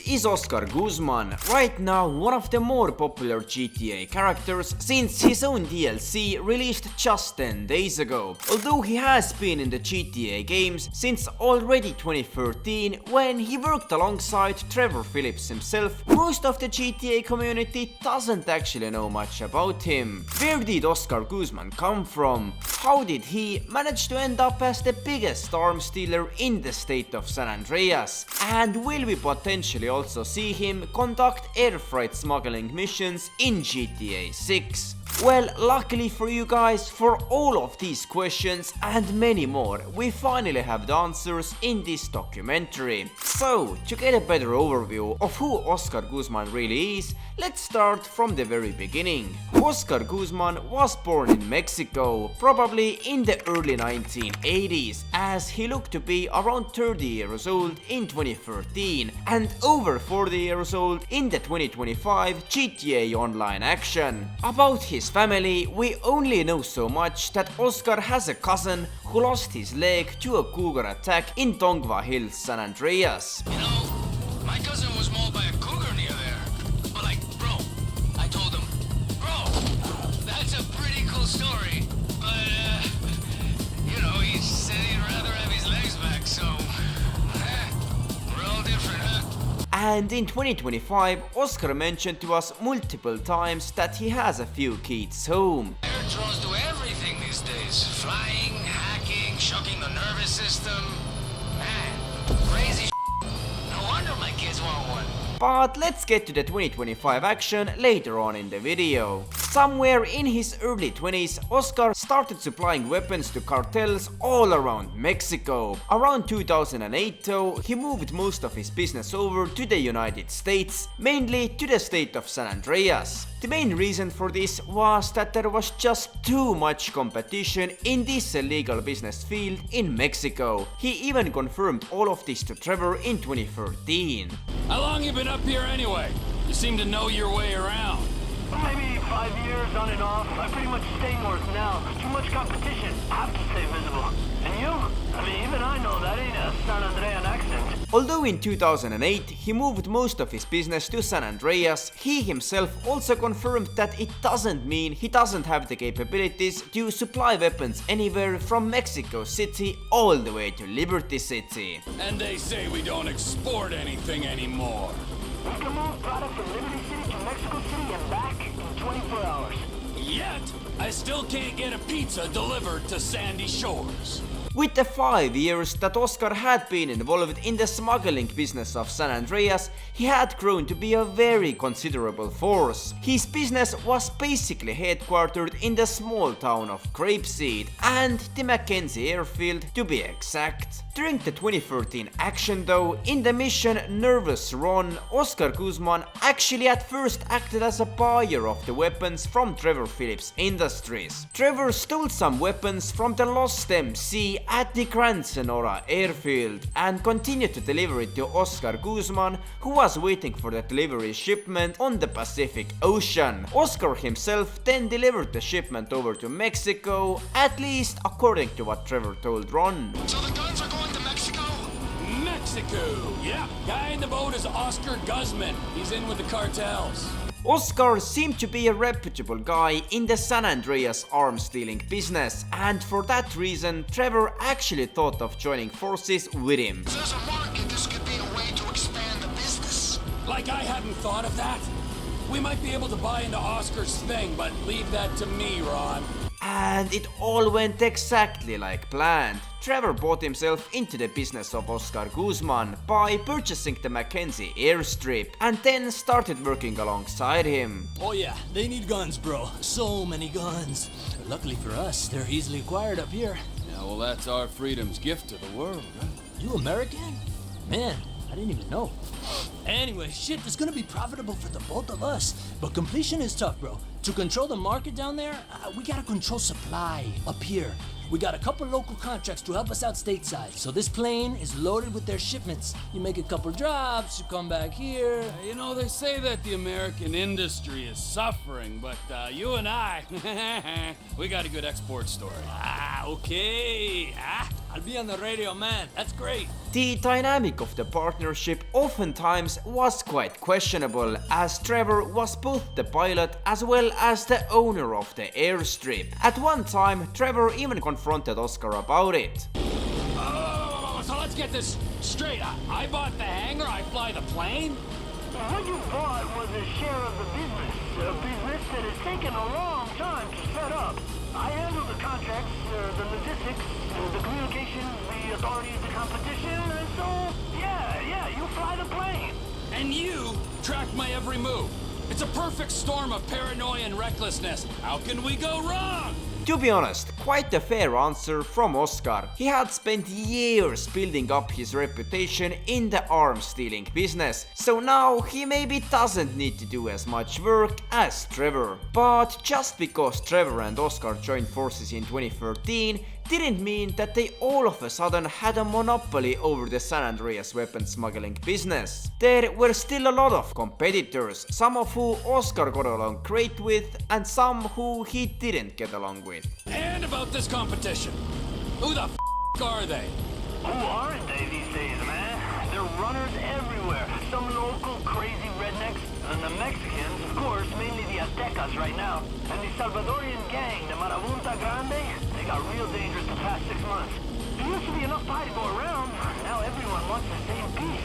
is Oscar Guzman, right now one of the more popular GTA characters since his own DLC released just 10 days ago. Although he has been in the GTA games since already 2013 when he worked alongside Trevor himself, most of the GTA community doesn't actually know much about him. Where did Oscar Guzman come from? How did he manage to end up as the biggest arms dealer in the state of San Andreas? And will we potentially also see him conduct air freight smuggling missions in GTA 6? Well, luckily for you guys, for all of these questions and many more, we finally have the answers in this documentary. So, to get a better overview of who Oscar Guzman really is, let's start from the very beginning. Oscar Guzman was born in Mexico, probably in the early 1980s, as he looked to be around 30 years old in 2013 and over 40 years old in the 2025 GTA Online action. About his family, we only know so much that Oscar has a cousin who lost his leg to a cougar attack in Tongva Hills, San Andreas. You know, my cousin was mauled by a cougar near there. But like, bro, I told him, bro, that's a pretty cool story. But, you know, he said he'd rather have his legs back, so, we're all different, huh? And in 2025, Oscar mentioned to us multiple times that he has a few kids home. Air drones do everything these days. Flying, hacking, shocking the nervous system. Man, crazy No wonder my kids want one. But let's get to the 2025 action later on in the video. Somewhere in his early 20s, Oscar started supplying weapons to cartels all around Mexico. Around 2008 though, he moved most of his business over to the United States, mainly to the state of San Andreas. The main reason for this was that there was just too much competition in this illegal business field in Mexico. He even confirmed all of this to Trevor in 2013. How long you been up here anyway? You seem to know your way around. Maybe 5 years on and off. I pretty much stay north now. Too much competition. Have to stay visible. And you? I mean, even I know that ain't a San Andrean accent. Although in 2008 he moved most of his business to San Andreas, he himself also confirmed that it doesn't mean he doesn't have the capabilities to supply weapons anywhere from Mexico City all the way to Liberty City. And they say we don't export anything anymore. We can move product from Liberty City to Mexico City and back in 24 hours. Yet, I still can't get a pizza delivered to Sandy Shores. With the 5 years that Oscar had been involved in the smuggling business of San Andreas, he had grown to be a very considerable force. His business was basically headquartered in the small town of Grapeseed and the Mackenzie airfield to be exact. During the 2013 action though, in the mission Nervous Ron, Oscar Guzman actually at first acted as a buyer of the weapons from Trevor Industries. Trevor stole some weapons from the Lost MC at the Grand Senora airfield and continued to deliver it to Oscar Guzman, who was waiting for the delivery shipment on the Pacific Ocean. Oscar himself then delivered the shipment over to Mexico, at least according to what Trevor told Ron. So the guns are going to Mexico? Mexico! Yeah, guy in the boat is Oscar Guzman. He's in with the cartels. Oscar seemed to be a reputable guy in the San Andreas arms dealing business, and for that reason Trevor actually thought of joining forces with him. If there's a market, this could be a way to expand the business. Like I hadn't thought of that. We might be able to buy into Oscar's thing, but leave that to me, Ron. And it all went exactly like planned. Trevor bought himself into the business of Oscar Guzman by purchasing the Mackenzie airstrip and then started working alongside him. Oh yeah, they need guns, bro. So many guns. Luckily for us, they're easily acquired up here. Yeah, well, that's our freedom's gift to the world, right? You American? Man, I didn't even know. Anyway, shit, it's gonna be profitable for the both of us. But completion is tough, bro. To control the market down there, we gotta control supply up here. We got a couple local contracts to help us out stateside, so this plane is loaded with their shipments. You make a couple drops, you come back here. You know, they say that the American industry is suffering, but you and I, we got a good export story. Ah, okay. I'll be on the radio, man. That's great. The dynamic of the partnership oftentimes was quite questionable, as Trevor was both the pilot as well as the owner of the airstrip. At one time, Trevor even confronted Oscar about it. Oh, so let's get this straight. I bought the hangar, I fly the plane? What you bought was a share of the business. A business that has taken a long time to set up. I handle the contracts, the logistics, the communications, the authorities, the competition, and so, yeah, you fly the plane. And you track my every move. It's a perfect storm of paranoia and recklessness. How can we go wrong? To be honest, quite a fair answer from Oscar. He had spent years building up his reputation in the arms stealing business, so now he maybe doesn't need to do as much work as Trevor. But just because Trevor and Oscar joined forces in 2013 didn't mean that they all of a sudden had a monopoly over the San Andreas weapons smuggling business. There were still a lot of competitors, some of who Oscar got along great with and some who he didn't get along with. And about this competition. Who the are they? Who aren't they these days, man? They're runners everywhere. Some local crazy rednecks, and the Mexicans, of course, mainly the Aztecas right now. And the Salvadorian gang, the Marabunta Grande, they got real dangerous the past 6 months. There used to be enough pie to go around. Now everyone wants the same piece.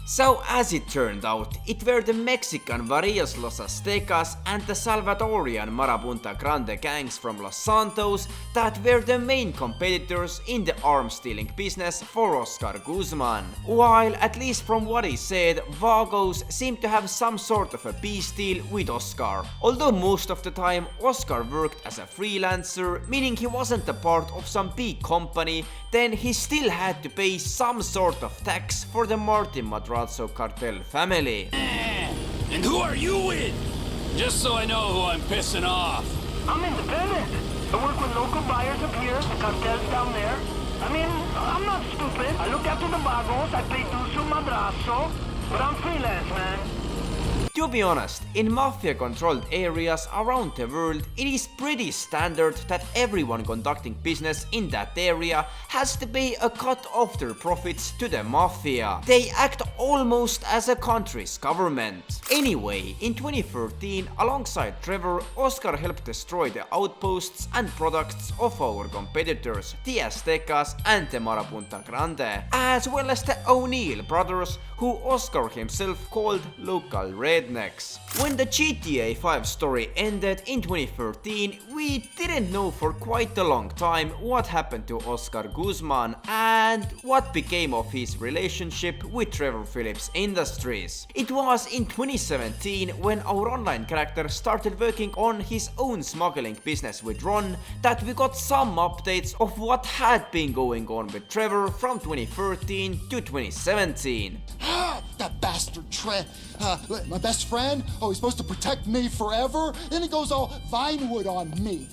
So as it turned out, it were the Mexican Varillas Los Aztecas and the Salvadorian Marabunta Grande gangs from Los Santos that were the main competitors in the arms stealing business for Oscar Guzman. While, at least from what he said, Vagos seemed to have some sort of a peace deal with Oscar. Although most of the time Oscar worked as a freelancer, meaning he wasn't a part of some big company, then he still had to pay some sort of tax for the Martin Madrazo cartel family. And who are you with? Just so I know who I'm pissing off. I'm independent. I work with local buyers up here, the cartels down there. I mean, I'm not stupid. I look after the Vagos, I pay dues to Madrazo, but I'm freelance, man. To be honest, in mafia-controlled areas around the world, it is pretty standard that everyone conducting business in that area has to pay a cut of their profits to the mafia. They act almost as a country's government. Anyway, in 2013, alongside Trevor, Oscar helped destroy the outposts and products of our competitors, the Aztecas and the Marabunta Grande, as well as the O'Neill brothers, who Oscar himself called local rednecks. When the GTA 5 story ended in 2013, we didn't know for quite a long time what happened to Oscar Guzman and what became of his relationship with Trevor Phillips Industries. It was in 2017 when our online character started working on his own smuggling business with Ron that we got some updates of what had been going on with Trevor from 2013 to 2017. That bastard Trev, my best friend, he's supposed to protect me forever, and he goes all Vinewood on me.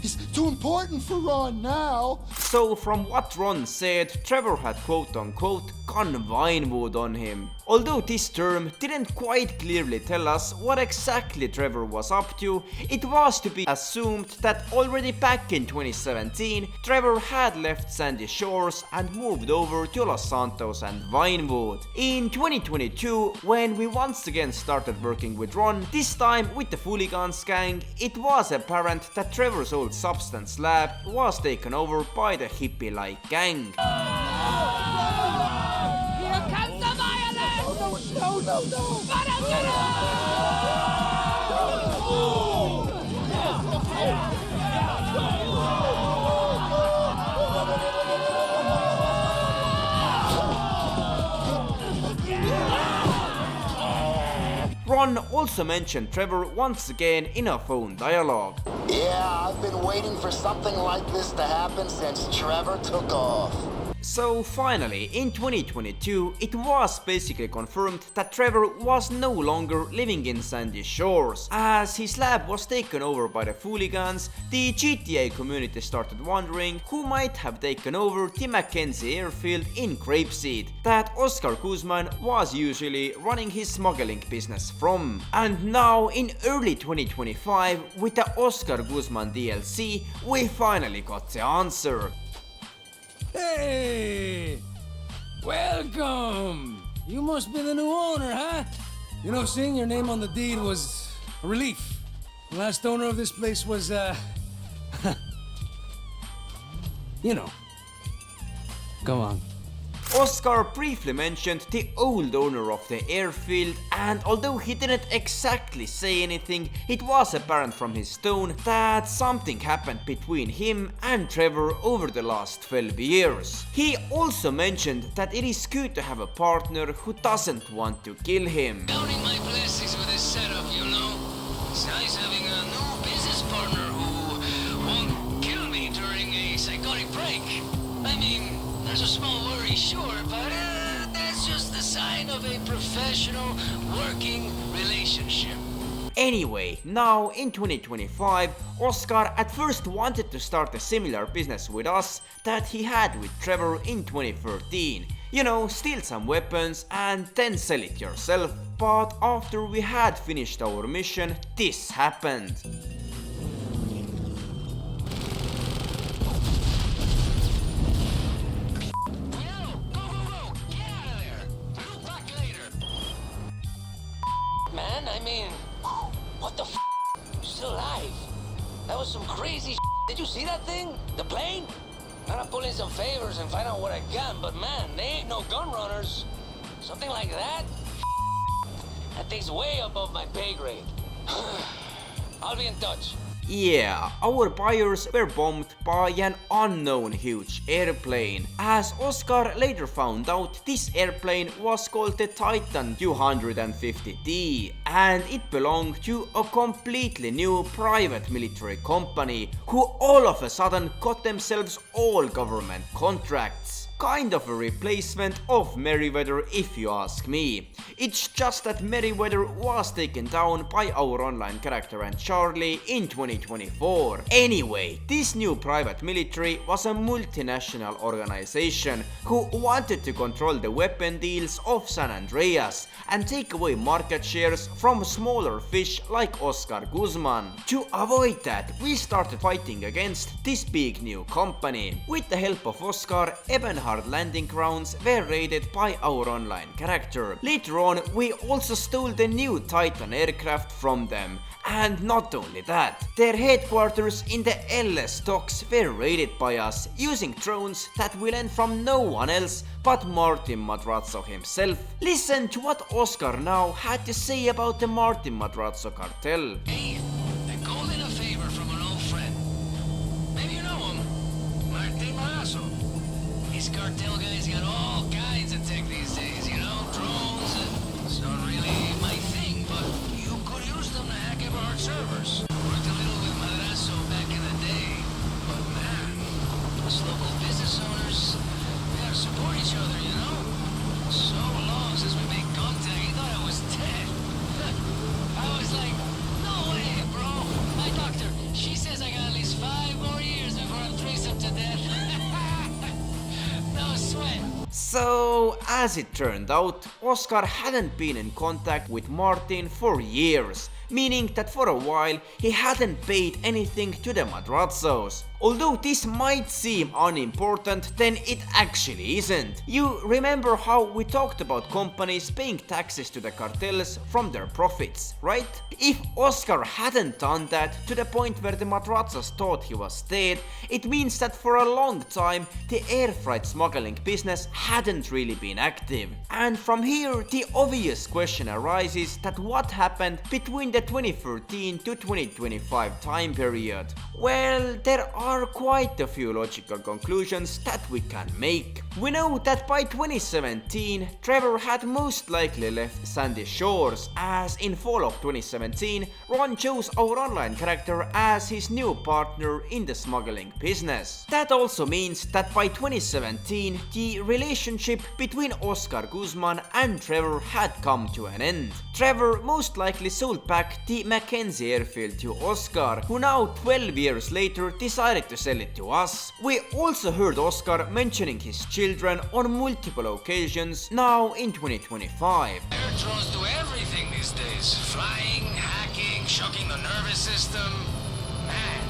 He's too important for Ron now. So from what Ron said, Trevor had quote-unquote gone Vinewood on him. Although this term didn't quite clearly tell us what exactly Trevor was up to, it was to be assumed that already back in 2017, Trevor had left Sandy Shores and moved over to Los Santos and Vinewood. In 2022, when we once again started working with Ron, this time with the Fooligans gang, it was apparent that Trevor's old substance lab was taken over by the hippie-like gang. Here comes the violence! No. Ron also mentioned Trevor once again in a phone dialogue. Yeah, I've been waiting for something like this to happen since Trevor took off. So finally, in 2022, it was basically confirmed that Trevor was no longer living in Sandy Shores. As his lab was taken over by the Fooligans, the GTA community started wondering who might have taken over the Mackenzie airfield in Grapeseed that Oscar Guzman was usually running his smuggling business from. And now in early 2025, with the Oscar Guzman DLC, we finally got the answer. Hey! Welcome! You must be the new owner, huh? You know, seeing your name on the deed was a relief. The last owner of this place was, you know. Come on. Oscar briefly mentioned the old owner of the airfield, and although he didn't exactly say anything, it was apparent from his tone that something happened between him and Trevor over the last 12 years. He also mentioned that it is good to have a partner who doesn't want to kill him. Counting my blessings with this setup, you know. It's nice having a new business partner who won't kill me during a psychotic break. I mean, there's a small worry, sure, but that's just the sign of a professional working relationship. Anyway, now in 2025, Oscar at first wanted to start a similar business with us that he had with Trevor in 2013. You know, steal some weapons and then sell it yourself. But after we had finished our mission, this happened. Man, I mean, what the f***? You're still alive. That was some crazy. Did you see that thing? The plane? I'm gonna pull in some favors and find out what I got, but man, they ain't no gun runners. Something like that? That thing's way above my pay grade. I'll be in touch. Yeah, our buyers were bombed by an unknown huge airplane. As Oscar later found out, this airplane was called the Titan 250D, and it belonged to a completely new private military company who all of a sudden got themselves all government contracts. Kind of a replacement of Merryweather if you ask me. It's just that Merryweather was taken down by our online character and Charlie in 2024. Anyway, this new private military was a multinational organization who wanted to control the weapon deals of San Andreas and take away market shares from smaller fish like Oscar Guzman. To avoid that, we started fighting against this big new company. With the help of Oscar, Ebenhard landing grounds were raided by our online character. Later on, we also stole the new Titan aircraft from them. And not only that, their headquarters in the LS docks were raided by us using drones that we learned from no one else but Martin Madrazo himself. Listen to what Oscar now had to say about the Martin Madrazo cartel. Hey, I called in a favor from an old friend. Maybe you know him, Martin Madrazo. These cartel guys got all kinds of tech these days, you know, drones. It's not really my thing, but you could use them to hack Everhard servers. Worked a little with Madrazo back in the day, but man, us local business owners, we gotta support each other, you know. So long since we made contact, he thought I was dead. I was like, no way, bro. My doctor, she says I got at least 5 more years before I'm threesome to death. No sweat. So, as it turned out, Oscar hadn't been in contact with Martin for years, meaning that for a while he hadn't paid anything to the Madrazos. Although this might seem unimportant, then it actually isn't. You remember how we talked about companies paying taxes to the cartels from their profits, right? If Oscar hadn't done that to the point where the Madrazos thought he was dead, it means that for a long time the air freight smuggling business hadn't really been active. And from here the obvious question arises that what happened between the 2013 to 2025 time period? Well, there are quite a few logical conclusions that we can make. We know that by 2017, Trevor had most likely left Sandy Shores, as in fall of 2017, Ron chose our online character as his new partner in the smuggling business. That also means that by 2017, the relationship between Oscar Guzman and Trevor had come to an end. Trevor most likely sold back the Mackenzie airfield to Oscar, who now 12 years later decided to sell it to us. We also heard Oscar mentioning his children on multiple occasions now in 2025. Air drones do everything these days. Flying, hacking, shocking the nervous system. Man,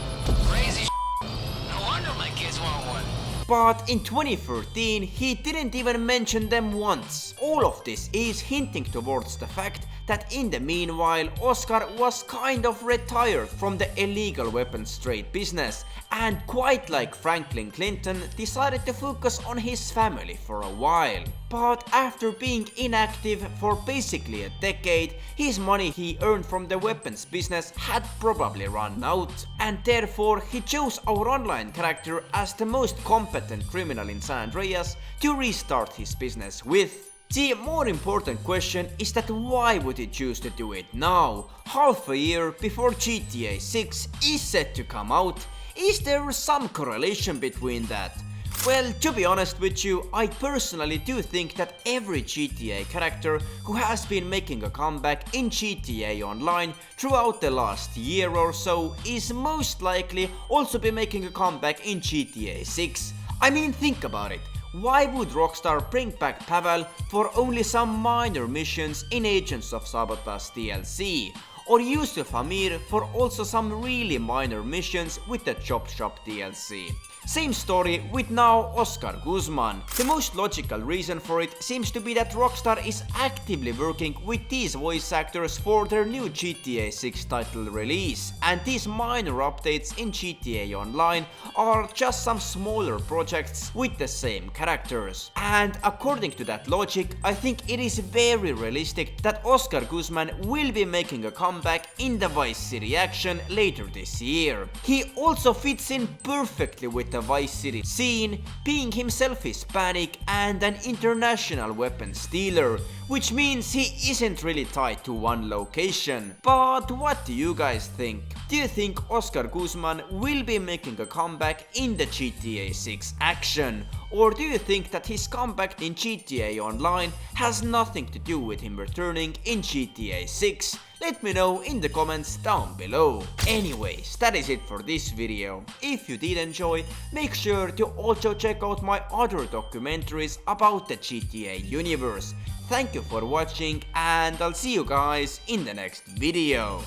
crazy. No wonder my kids want one. But in 2013 he didn't even mention them once. All of this is hinting towards the fact that in the meanwhile Oscar was kind of retired from the illegal weapons trade business and, quite like Franklin Clinton, decided to focus on his family for a while. But after being inactive for basically a decade, his money he earned from the weapons business had probably run out, and therefore he chose our online character as the most competent criminal in San Andreas to restart his business with. The more important question is that why would he choose to do it now, half a year before GTA 6 is set to come out? Is there some correlation between that? Well, to be honest with you, I personally do think that every GTA character who has been making a comeback in GTA Online throughout the last year or so is most likely also be making a comeback in GTA 6. I mean, think about it. Why would Rockstar bring back Pavel for only some minor missions in Agents of Sabotage DLC? Or Yusuf Amir for also some really minor missions with the Chop Shop DLC? Same story with now Oscar Guzman. The most logical reason for it seems to be that Rockstar is actively working with these voice actors for their new GTA 6 title release, and these minor updates in GTA Online are just some smaller projects with the same characters. And according to that logic, I think it is very realistic that Oscar Guzman will be making a comeback in the Vice City action later this year. He also fits in perfectly with the Vice City scene, being himself Hispanic and an international weapons dealer, which means he isn't really tied to one location. But what do you guys think? Do you think Oscar Guzman will be making a comeback in the GTA 6 action? Or do you think that his comeback in GTA Online has nothing to do with him returning in GTA 6? Let me know in the comments down below. Anyways, that is it for this video. If you did enjoy, make sure to also check out my other documentaries about the GTA universe. Thank you for watching, and I'll see you guys in the next video.